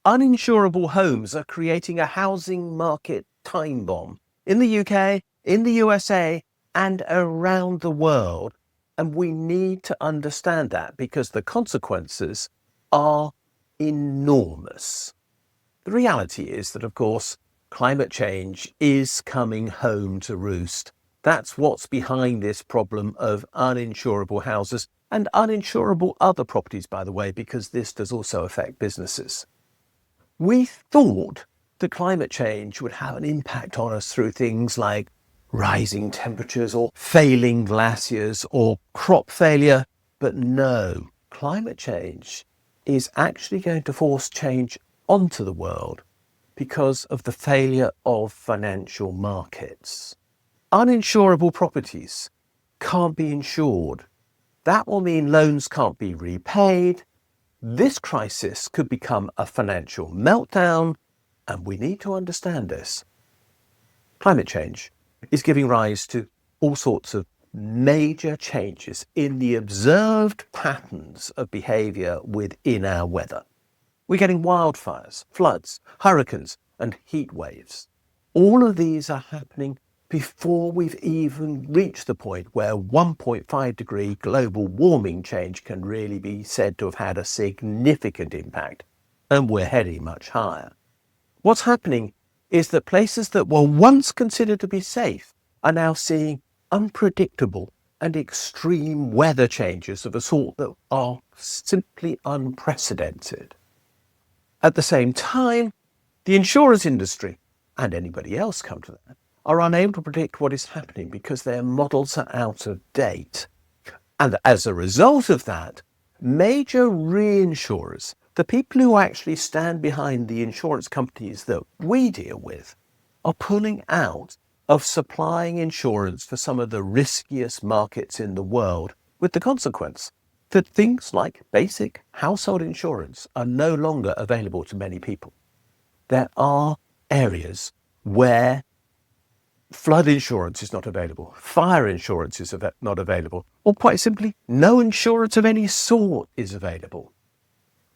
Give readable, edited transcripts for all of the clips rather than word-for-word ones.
Uninsurable homes are creating a housing market time bomb in the UK, in the USA, and around the world. And we need to understand that because the consequences are enormous. The reality is that, of course, climate change is coming home to roost. That's what's behind this problem of uninsurable houses and uninsurable other properties, by the way, because this does also affect businesses. We thought that climate change would have an impact on us through things like rising temperatures or failing glaciers or crop failure, but no, climate change is actually going to force change onto the world because of the failure of financial markets. Uninsurable properties can't be insured. That will mean loans can't be repaid. This crisis could become a financial meltdown, and we need to understand this. Climate change is giving rise to all sorts of major changes in the observed patterns of behaviour within our weather. We're getting wildfires, floods, hurricanes, and heat waves. All of these are happening before we've even reached the point where 1.5 degree global warming change can really be said to have had a significant impact, and we're heading much higher. What's happening is that places that were once considered to be safe are now seeing unpredictable and extreme weather changes of a sort that are simply unprecedented. At the same time, the insurance industry, and anybody else come to that, are unable to predict what is happening because their models are out of date. And as a result of that, major reinsurers, the people who actually stand behind the insurance companies that we deal with, are pulling out of supplying insurance for some of the riskiest markets in the world, with the consequence that things like basic household insurance are no longer available to many people. There are areas where flood insurance is not available, fire insurance is not available, or quite simply, no insurance of any sort is available.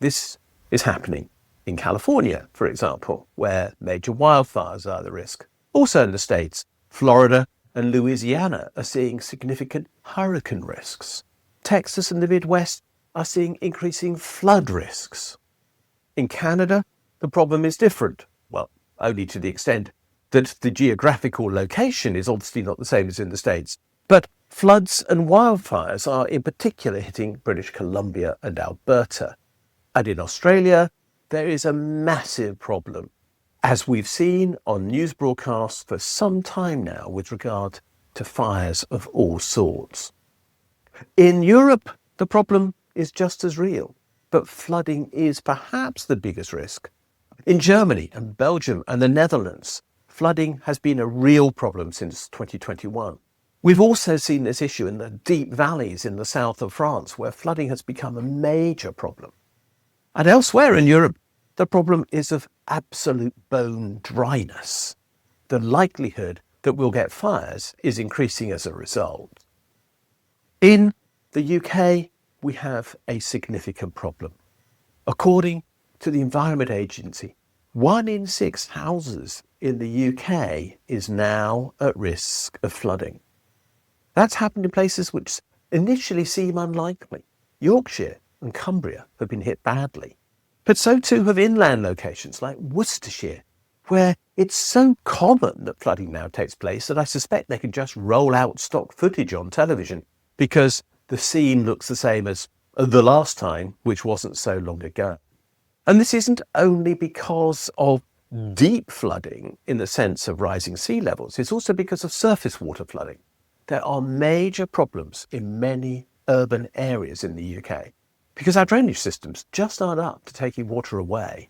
This is happening in California, for example, where major wildfires are the risk. Also in the States, Florida and Louisiana are seeing significant hurricane risks. Texas and the Midwest are seeing increasing flood risks. In Canada, the problem is different. Well, only to the extent that the geographical location is obviously not the same as in the States. But floods and wildfires are in particular hitting British Columbia and Alberta. And in Australia, there is a massive problem, as we've seen on news broadcasts for some time now with regard to fires of all sorts. In Europe, the problem is just as real, but flooding is perhaps the biggest risk. In Germany and Belgium and the Netherlands, flooding has been a real problem since 2021. We've also seen this issue in the deep valleys in the south of France, where flooding has become a major problem. And elsewhere in Europe, the problem is of absolute bone dryness. The likelihood that we'll get fires is increasing as a result. In the UK, we have a significant problem. According to the Environment Agency, 1 in 6 houses in the UK is now at risk of flooding. That's happened in places which initially seem unlikely. Yorkshire and Cumbria have been hit badly. But so too have inland locations like Worcestershire, where it's so common that flooding now takes place that I suspect they can just roll out stock footage on television because the scene looks the same as the last time, which wasn't so long ago. And this isn't only because of deep flooding in the sense of rising sea levels, it's also because of surface water flooding. There are major problems in many urban areas in the UK because our drainage systems just aren't up to taking water away.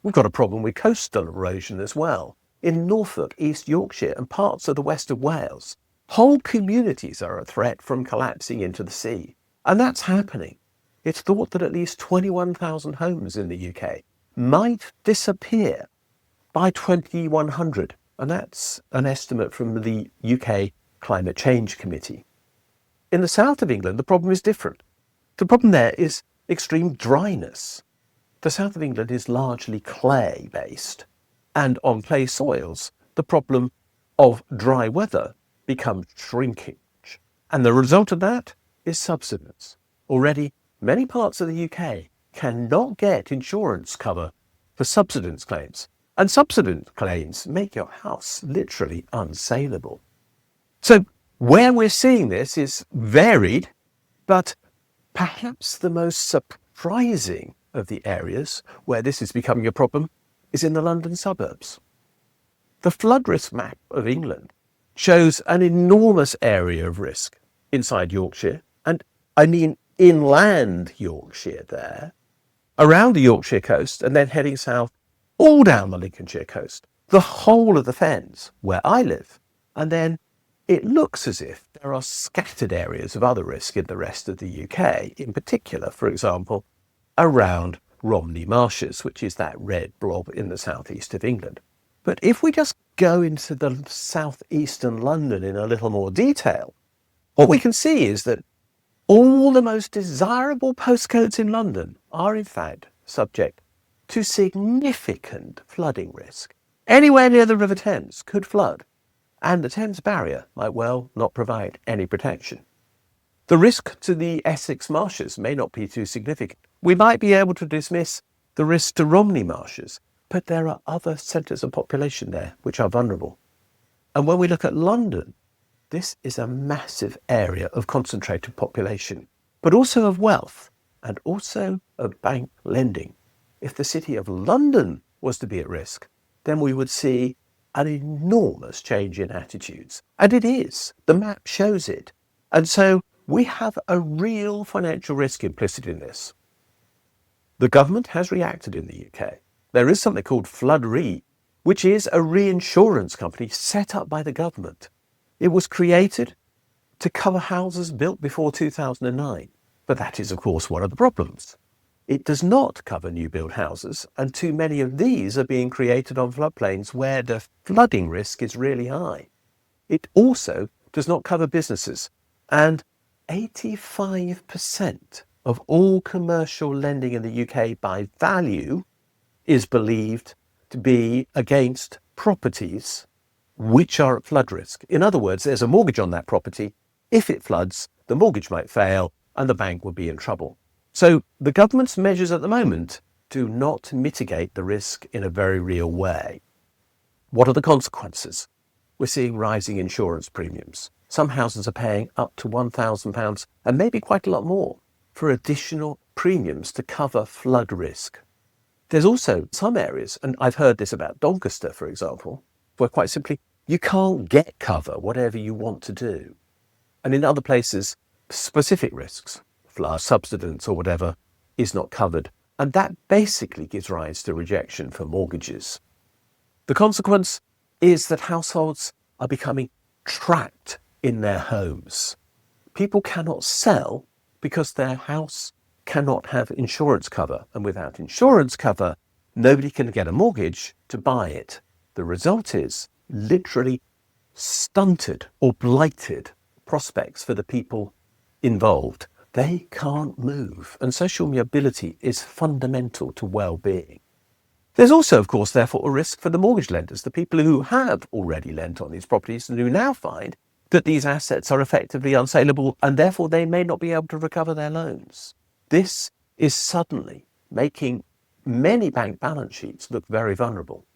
We've got a problem with coastal erosion as well. In Norfolk, East Yorkshire and parts of the west of Wales, whole communities are a threat from collapsing into the sea. And that's happening. It's thought that at least 21,000 homes in the UK might disappear by 2100. And that's an estimate from the UK Climate Change Committee. In the south of England, the problem is different. The problem there is extreme dryness. The south of England is largely clay-based, and on clay soils, the problem of dry weather becomes shrinkage. And the result of that is subsidence. Already, many parts of the UK cannot get insurance cover for subsidence claims, and subsidence claims make your house literally unsaleable. So where we're seeing this is varied, but perhaps the most surprising of the areas where this is becoming a problem is in the London suburbs. The flood risk map of England shows an enormous area of risk inside Yorkshire, and I mean inland Yorkshire there, around the Yorkshire coast, and then heading south all down the Lincolnshire coast, the whole of the Fens, where I live. And then it looks as if there are scattered areas of other risk in the rest of the UK, in particular, for example, around Romney Marshes, which is that red blob in the southeast of England. But if we just go into the southeastern London in a little more detail, what we can see is that all the most desirable postcodes in London are in fact subject to significant flooding risk. Anywhere near the River Thames could flood, and the Thames barrier might well not provide any protection. The risk to the Essex marshes may not be too significant. We might be able to dismiss the risk to Romney Marshes, but there are other centres of population there which are vulnerable. And when we look at London, this is a massive area of concentrated population, but also of wealth and also of bank lending. If the City of London was to be at risk, then we would see an enormous change in attitudes. And it is. The map shows it. And so we have a real financial risk implicit in this. The government has reacted in the UK. There is something called Flood Re, which is a reinsurance company set up by the government. It was created to cover houses built before 2009. But that is, of course, one of the problems. It does not cover new build houses, and too many of these are being created on floodplains where the flooding risk is really high. It also does not cover businesses, and 85% of all commercial lending in the UK by value is believed to be against properties which are at flood risk. In other words, there's a mortgage on that property. If it floods, the mortgage might fail and the bank will be in trouble. So the government's measures at the moment do not mitigate the risk in a very real way. What are the consequences? We're seeing rising insurance premiums. Some houses are paying up to £1,000 and maybe quite a lot more for additional premiums to cover flood risk. There's also some areas, and I've heard this about Doncaster, for example, where quite simply you can't get cover whatever you want to do. And in other places, specific risks, flood, subsidence or whatever, is not covered. And that basically gives rise to rejection for mortgages. The consequence is that households are becoming trapped in their homes. People cannot sell because their house cannot have insurance cover. And without insurance cover, nobody can get a mortgage to buy it. The result is literally stunted or blighted prospects for the people involved. They can't move, and social mobility is fundamental to well-being. There's also, of course, therefore, a risk for the mortgage lenders, the people who have already lent on these properties and who now find that these assets are effectively unsaleable and therefore they may not be able to recover their loans. This is suddenly making many bank balance sheets look very vulnerable.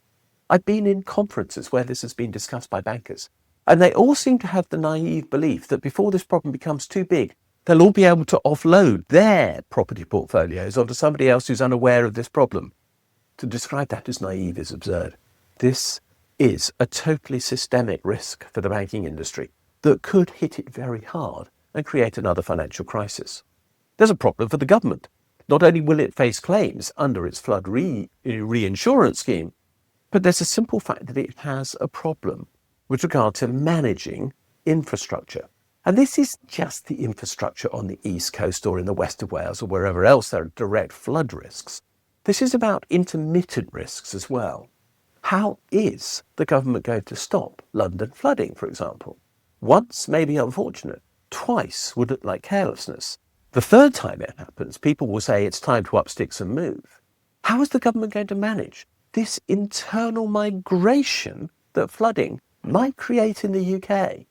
I've been in conferences where this has been discussed by bankers, and they all seem to have the naive belief that before this problem becomes too big, they'll all be able to offload their property portfolios onto somebody else who's unaware of this problem. To describe that as naive is absurd. This is a totally systemic risk for the banking industry that could hit it very hard and create another financial crisis. There's a problem for the government. Not only will it face claims under its flood reinsurance scheme, but there's a simple fact that it has a problem with regard to managing infrastructure. And this is just the infrastructure on the East Coast or in the west of Wales or wherever else there are direct flood risks. This is about intermittent risks as well. How is the government going to stop London flooding, for example? Once may be unfortunate, twice would look like carelessness. The third time it happens, people will say it's time to up sticks and move. How is the government going to manage this internal migration that flooding might create in the UK?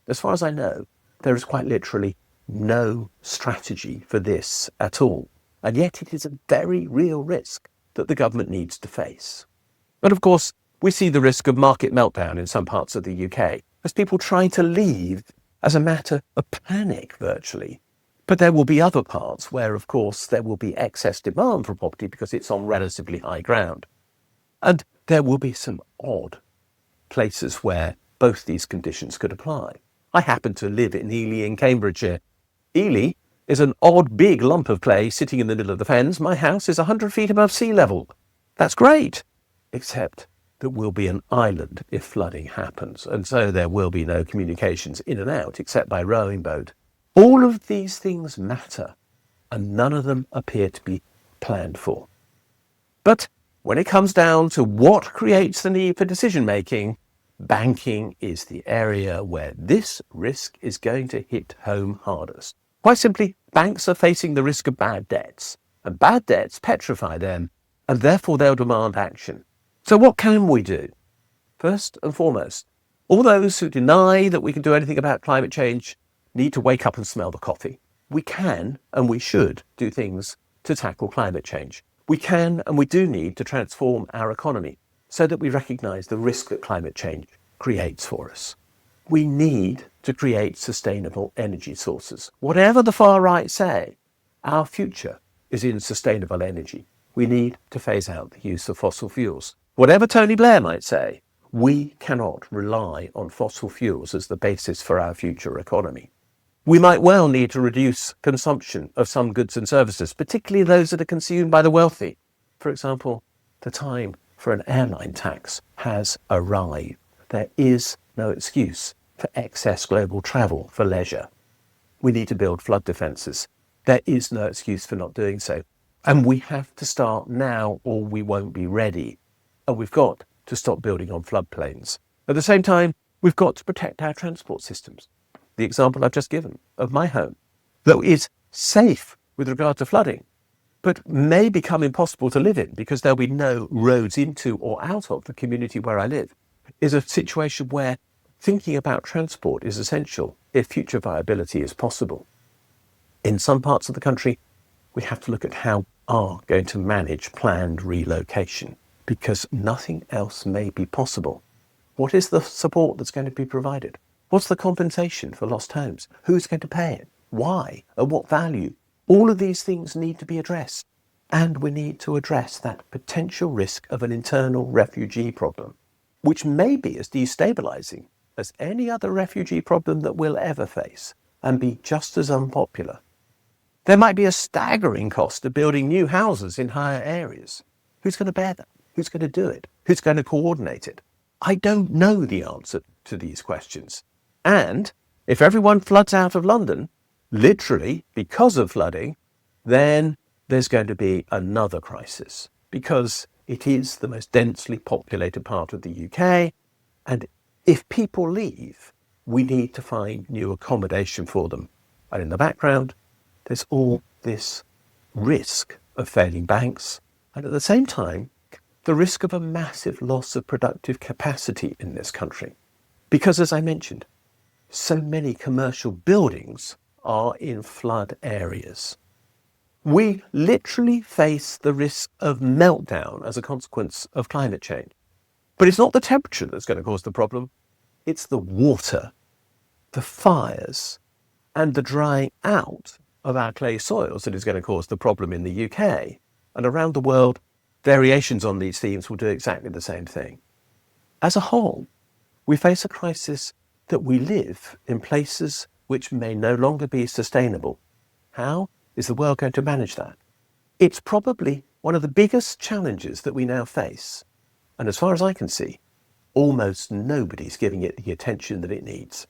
As far as I know, there is quite literally no strategy for this at all. And yet it is a very real risk that the government needs to face. And of course, we see the risk of market meltdown in some parts of the UK as people try to leave as a matter of panic virtually. But there will be other parts where, of course, there will be excess demand for property because it's on relatively high ground. And there will be some odd places where both these conditions could apply. I happen to live in Ely in Cambridgeshire. Ely is an odd big lump of clay sitting in the middle of the fens. My house is 100 feet above sea level. That's great, except that we'll be an island if flooding happens, and so there will be no communications in and out except by rowing boat. All of these things matter, and none of them appear to be planned for. But when it comes down to what creates the need for decision-making, banking is the area where this risk is going to hit home hardest. Quite simply, banks are facing the risk of bad debts, and bad debts petrify them, and therefore they'll demand action. So what can we do? First and foremost, all those who deny that we can do anything about climate change need to wake up and smell the coffee. We can and we should do things to tackle climate change. We can and we do need to transform our economy so that we recognise the risk that climate change creates for us. We need to create sustainable energy sources. Whatever the far right say, our future is in sustainable energy. We need to phase out the use of fossil fuels. Whatever Tony Blair might say, we cannot rely on fossil fuels as the basis for our future economy. We might well need to reduce consumption of some goods and services, particularly those that are consumed by the wealthy. For example, the time for an airline tax has arrived. There is no excuse for excess global travel for leisure. We need to build flood defences. There is no excuse for not doing so. And we have to start now or we won't be ready. And we've got to stop building on floodplains. At the same time, we've got to protect our transport systems. The example I've just given of my home, though is safe with regard to flooding, but may become impossible to live in because there'll be no roads into or out of the community where I live, is a situation where thinking about transport is essential if future viability is possible. In some parts of the country, we have to look at how we are going to manage planned relocation because nothing else may be possible. What is the support that's going to be provided? What's the compensation for lost homes? Who's going to pay it? Why? At what value? All of these things need to be addressed. And we need to address that potential risk of an internal refugee problem, which may be as destabilising as any other refugee problem that we'll ever face and be just as unpopular. There might be a staggering cost of building new houses in higher areas. Who's going to bear that? Who's going to do it? Who's going to coordinate it? I don't know the answer to these questions. And if everyone floods out of London, literally because of flooding, then there's going to be another crisis because it is the most densely populated part of the UK. And if people leave, we need to find new accommodation for them. And in the background, there's all this risk of failing banks. And at the same time, the risk of a massive loss of productive capacity in this country. Because as I mentioned, so many commercial buildings are in flood areas. We literally face the risk of meltdown as a consequence of climate change. But it's not the temperature that's going to cause the problem. It's the water, the fires, and the drying out of our clay soils that is going to cause the problem in the UK. And around the world, variations on these themes will do exactly the same thing. As a whole, we face a crisis that we live in places which may no longer be sustainable. How is the world going to manage that? It's probably one of the biggest challenges that we now face. And as far as I can see, almost nobody's giving it the attention that it needs.